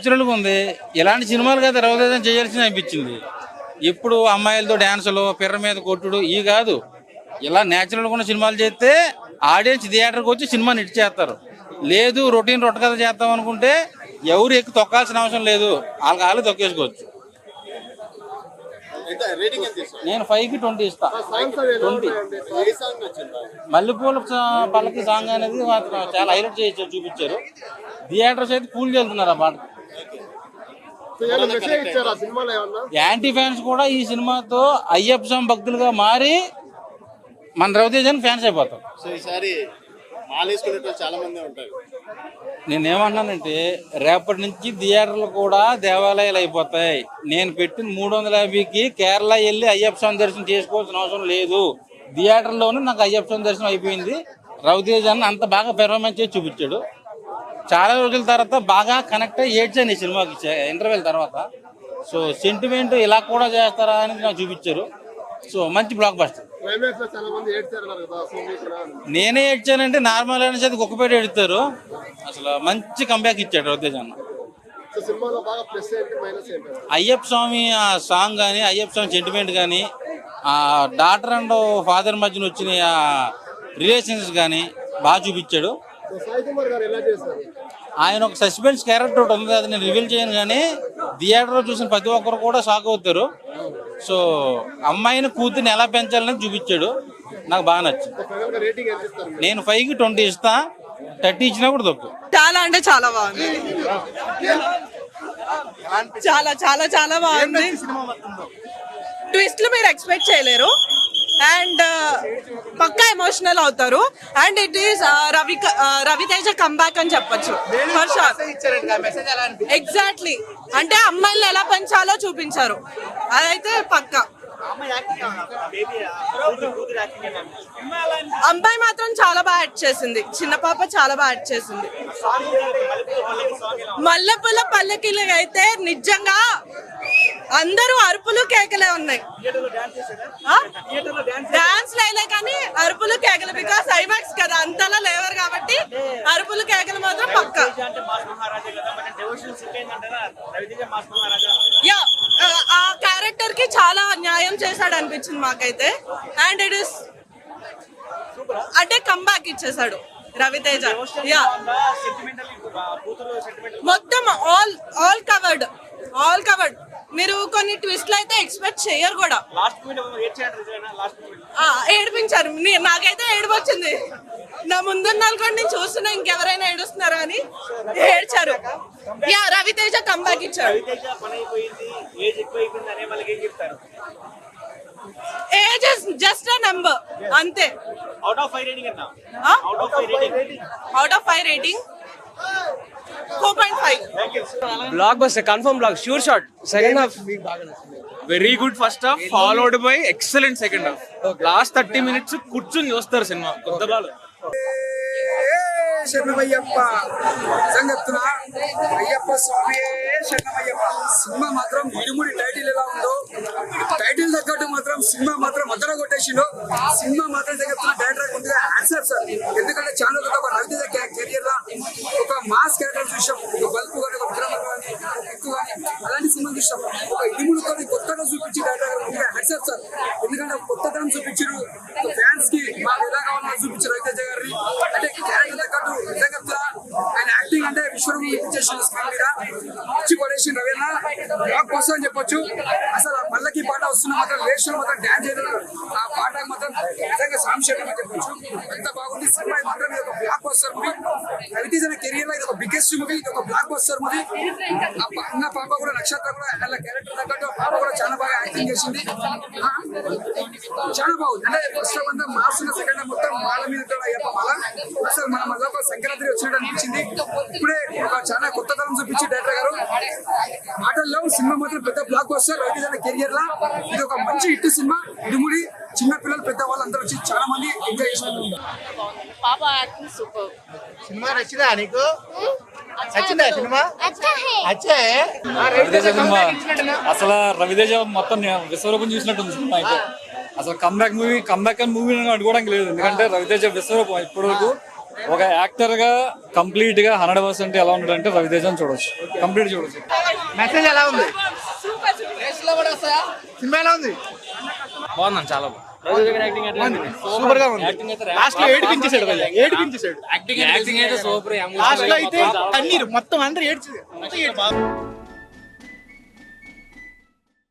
న్యాచురల్గా ఉంది. ఇలాంటి సినిమాలు కదా రవితేజ చేయాల్సింది అనిపించింది. ఇప్పుడు అమ్మాయిలతో డ్యాన్సులు, పిర్ర మీద కొట్టుడు ఇవి కాదు. ఇలా న్యాచురల్గా ఉన్న సినిమాలు చేస్తే ఆడియన్స్ థియేటర్కి వచ్చి సినిమాని ఇటు చేస్తారు. లేదు రొటీన్ రొట్ట కథ చేస్తాం అనుకుంటే ఎవరు ఎక్కువ తొక్కాల్సిన అవసరం లేదు, వాళ్ళు తొక్కేసుకోవచ్చు. నేను 5కి 20 ఇస్తా. 20. మల్లెపూల పల్లకి సాంగ్ అనేది మాత్రం చాలా హైలైట్ చేసి చూపించారు. థియేటర్స్ అయితే కూల్ చేస్తున్నారు ఆ పాట. యాంటీ ఫ్యాన్స్ కూడా ఈ సినిమాతో అయ్యప్ప స్వామి భక్తులుగా మారి మన రవితేజానికి ఫ్యాన్స్ అయిపోతారు. నేనేమన్నానంటే రేపటి నుంచి థియేటర్లు కూడా దేవాలయాలు అయిపోతాయి. నేను పెట్టిన 350కి కేరళ వెళ్ళి అయ్యప్ప స్వామి దర్శనం చేసుకోవాల్సిన అవసరం లేదు. థియేటర్లోనే నాకు అయ్యప్ప స్వామి దర్శనం అయిపోయింది. రవితేజ అంత బాగా పెర్ఫార్మెన్స్ చేసి చూపించాడు. చాలా రోజుల తర్వాత బాగా కనెక్ట్ అయ్యి ఏడ్చాను ఈ సినిమాకి ఇంటర్వెల్ తర్వాత. సో సెంటిమెంట్ ఇలా కూడా చేస్తారా అని నాకు చూపించారు. సో మంచి బ్లాక్ బస్టర్. నేనే ఏడ్చానంటే నార్మల్ అనేసి అది కుక్కపేట ఏడుతారు. అసలు మంచి కంబ్యాక్ ఇచ్చాడు రవితేజ అన్న. అయ్యప్ప స్వామి ఆ సాంగ్ కానీ, అయ్యప్ప స్వామి సెంటిమెంట్ కానీ, ఆ డాటర్ అండ్ ఫాదర్ మధ్యన వచ్చిన ఆ రిలేషన్స్ కానీ బాగా చూపించాడు. ఆయన ఒక సస్పెన్స్ క్యారెక్టర్ ఒకటి ఉంది, అది నేను రివీల్ చేయను. కానీ థియేటర్లో చూసిన ప్రతి ఒక్కరు కూడా షాక్ అవుతారు. సో అమ్మాయిని కూతుర్ని ఎలా పెంచాలని చూపించాడు. నాకు బాగా నచ్చింది. నేను 5కి 20 ఇస్తా. 30 ఇచ్చినా కూడా తప్పు. చాలా అంటే చాలా బాగుంది. చాలా చాలా చాలా బాగుంది. ట్విస్ట్లు మీరు ఎక్స్పెక్ట్ చేయలేరు అండ్ పక్కా ఎమోషనల్ అవుతారు. And it is Raviteja comeback అని చెప్పొచ్చు. ఎగ్జాక్ట్లీ, అంటే అమ్మాయిలు ఎలా పెంచాలో చూపించారు. అదైతే పక్కా. అమ్మాయి మాత్రం చాలా బాగా యాక్ట్ చేసింది. చిన్న పాప చాలా బాగా యాక్ట్ చేసింది. మల్లెపూల పల్లకిలు అయితే నిజంగా అందరూ అరుపులు కేకలే ఉన్నాయి. డాన్స్ లేలే కానీ అరుపులు కేకలు. బికాస్ ఐమాక్స్ కదా, అంతలా లేవరు కాబట్టి అరుపులు కేకలు మాత్రం పక్క. యా, ఆ క్యారెక్టర్ కి చాలా న్యాయం చేశాడు అనిపించింది మాకైతే. అండ్ ఇట్ ఇస్ అంటే కంబ్యాక్ ఇచ్చేసాడు రవితేజ. యా, మొత్తం ఆల్ కవర్డ్. మీరు కొన్ని ట్విస్ట్లు అయితే ఎక్స్పెక్ట్ చేయరు కూడా. ఏడిపించారు. నాకైతే ఏడుపు వచ్చింది. నా ముందున్న అనుకోండి, నేను చూస్తున్నా ఇంకెవరైనా ఏడుస్తున్నారు అని ఏడ్చారు. యా, రవితేజ కంబ్యాక్ ఇచ్చారు. Age is just a number, అంతే. Out of 5 rating 4.5. Blockbuster, confirm block, sure shot. Second half very good first half, followed by excellent second half. Last 30 minutes కూర్చొని చూస్తారు సినిమా. కొత్త బాలు శరణమయ్యప్ప సంగత్తున అయ్యప్ప స్వామి శరణమయ్యప్ప. సినిమా మాత్రం ఇడుముడి title ఎలా ఉందో, టైటిల్ తగ్గట్టు మాత్రం సినిమా మాత్రం మద్దన కొట్టేసిండు. సినిమా మాత్రం తగ్గత్తున డైరెక్టర్ ముందుగా ఆన్సర్ సార్. ఎందుకంటే చాలా ఒక రవితేజ కెరియర్ లా ఒక మాస్ క్యారెక్టర్ చూసాం. ఒక బల్పు కానీ, ఒక విక్రమ కానీ, ఎక్కువ కానీ అలాంటి సినిమా చూసాం. ఒక ఇడుముడితో కొత్తగా చూపించి డైరెక్టర్ ముందుగా ఆన్సర్ సార్. ఎందుకంటే కొత్తదనం చూపించారు. ఫ్యాన్స్ కి మాకు ఎలా కావాలని చూపించారు రవితేజ గారిని. అంటే క్యారెక్టర్ తగ్గట్టు ఆయన యాక్టింగ్ అంటే విశ్వరూపం ఇప్పించేసిన స్క్రీన్ మీద ఇచ్చి పడేసి రవీనా బ్లాక్ బస్టర్ అని చెప్పొచ్చు. అసలు ఆ పల్లకి పాట వస్తున్న మాత్రం వేషం మాత్రం డాన్స్ చేయడం, ఆ పాట మాత్రం నిజంగా సాంశయం అని చెప్పొచ్చు. ఎంత బాగుంది సినిమా మాత్రం. ఇది ఒక blockbuster movie. Raviteja career లో ఇది ఒక బిగ్గెస్ట్ మూవీ. ఇది ఒక బ్లాక్ బస్టర్ మూవీ. అన్న పాప కూడా, నక్షత్ర కూడా వాళ్ళ క్యారెక్టర్ తగ్గట్టు పాప కూడా చాలా బాగా యాక్టింగ్ చేసింది. చాలా బాగుంది. అంటే ఫస్ట్ హాఫ్ అంతా మాస్, సెకండ్ హాఫ్ మొత్తం మాల మీద అయ్యప్ప మాల. అసలు మన మళ్ళీ సంక్రాంతి వచ్చినట్టు అనిపించింది. ఇప్పుడే ఒక చాలా కొత్త తరం చూపించి డైరెక్టర్ గారు మాటల్లో. సినిమా మాత్రం పెద్ద బ్లాక్ బస్టర్ రవితేజ కెరియర్ లా. ఇది ఒక మంచి హిట్ సినిమా. ఇడుముడి చిన్న పిల్లలు, పెద్ద వాళ్ళు అందరూ వచ్చి చాలా మంది ఎంజాయ్ చేసినారు. పాప యాక్టింగ్ సూపర్. సినిమా నచ్చిందా నీకు? నచ్చిందా సినిమా? అసలు రవితేజ మొత్తం విశ్వరూపం చూసినట్టుంది సినిమా అయితే. అసలు కంబ్యాక్ అని మూవీ అనుకోవడానికి లేదు. ఎందుకంటే రవితేజ విశ్వరూపం ఇప్పటి వరకు ఒక యాక్టర్ గా కంప్లీట్ గా 100% ఎలా ఉంటాడంటే రవితేజని చూడొచ్చు, కంప్లీట్ చూడొచ్చు. మెసేజ్ ఎలా ఉంది? సినిమా ఎలా ఉంది? బాగుంది, చాలా సూపర్ గా ఉంది. లాస్ట్ లో ఏడిపించేసాడు భయ్యా, ఏడిపించేసాడు. యాక్టింగ్ అయితే సూపర్. లాస్ట్ లో అయితే కన్నీరు మొత్తం అందరూ ఏడ్చి